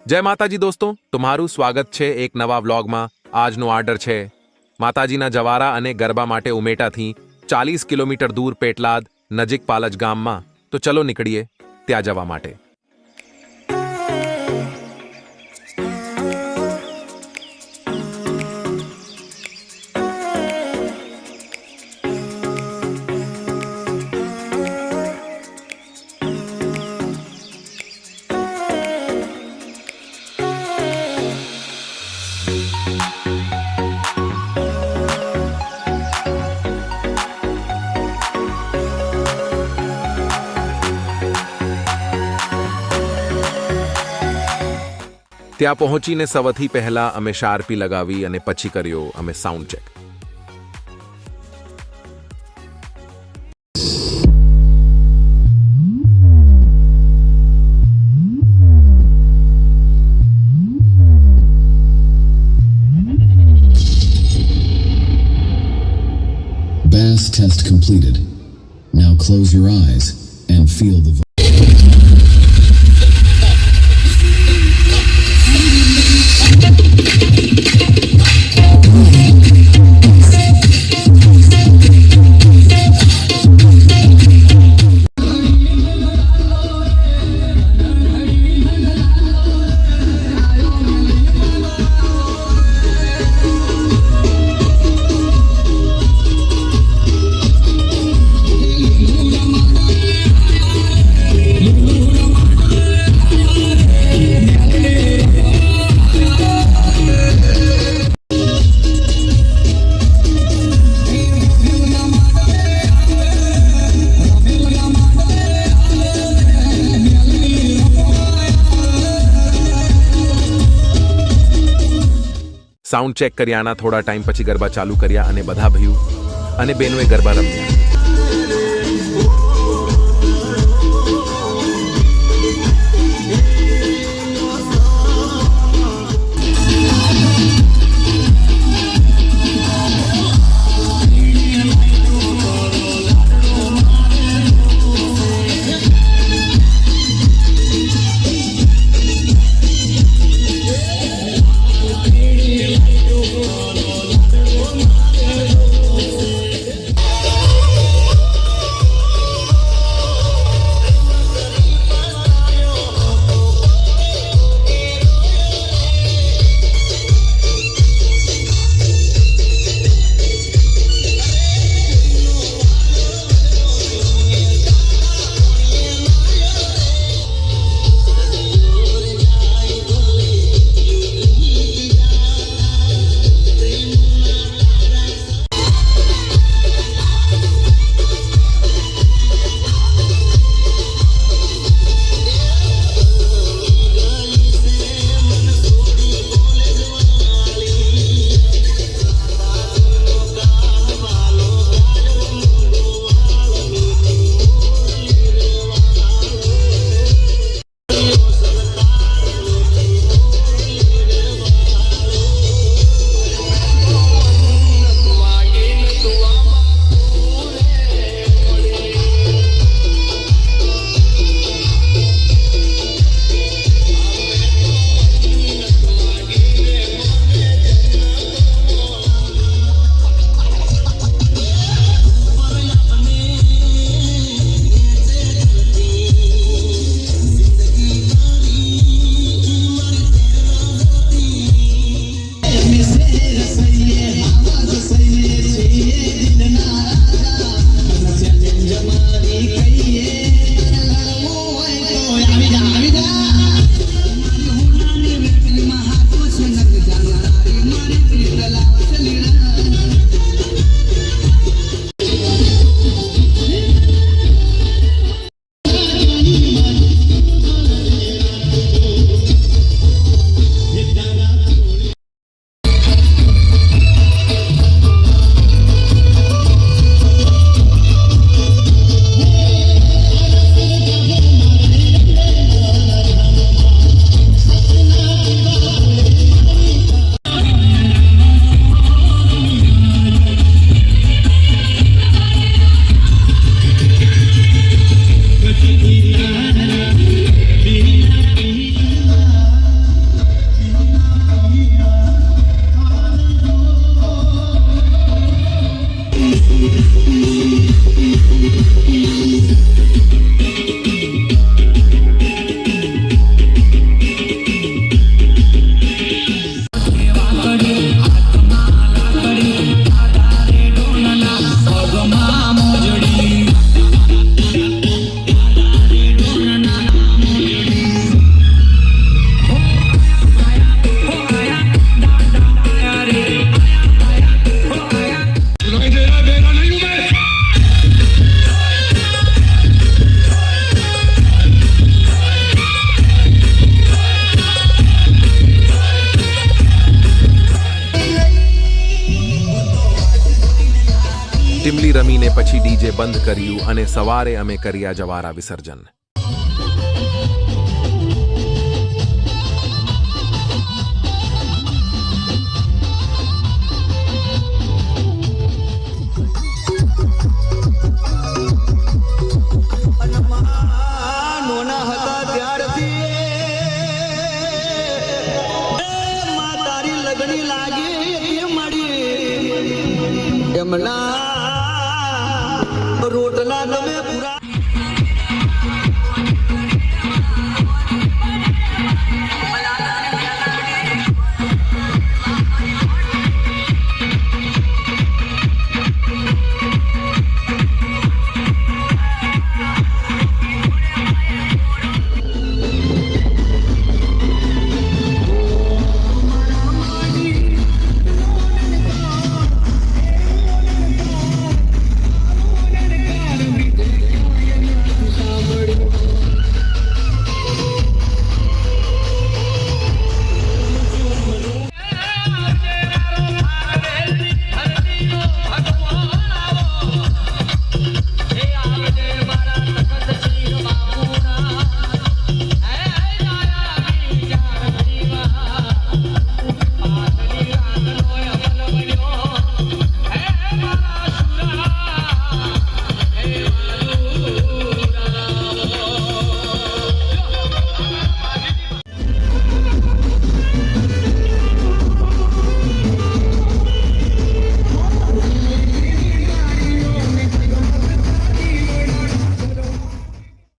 જય માતાજી દોસ્તો, તમારું સ્વાગત છે એક નવા વ્લોગમાં। આજનો આર્ડર છે માતાજીના જવારા અને ગરબા માટે ઉમેટાથી 40 કિલોમીટર દૂર પેટલાદ નજીક પાલજ ગામમાં। તો ચલો નીકળીએ ત્યાં જવા માટે। ત્યાં પહોંચીને સૌથી પહેલા અમે શાર્પી લગાવી અને પછી કર્યો અમે sound check. Bass test completed. Now close your eyes and feel the sound check કર્યાના થોડા ટાઈમ પછી ગરબા ચાલુ કર્યા અને બધા ભાઈઓ અને બહેનોએ ગરબા રમ્યા। ટીમલી રમીને પછી ડીજે બંધ કર્યું અને સવારે અમે કર્યા જવારા વિસર્જન. નોના હતા ત્યારથી તારી લગણી લાગી મળી એમના રોટલા તમે પૂરા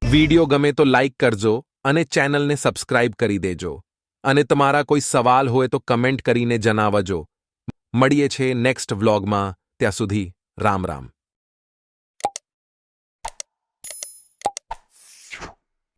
વિડિયો ગમે તો લાઈક કરજો અને ચેનલને સબસ્ક્રાઇબ કરી દેજો અને તમારા કોઈ સવાલ હોય તો કમેન્ટ કરીને જણાવજો. મળીએ છે નેક્સ્ટ વ્લોગમાં. ત્યાં સુધી રામ રામ.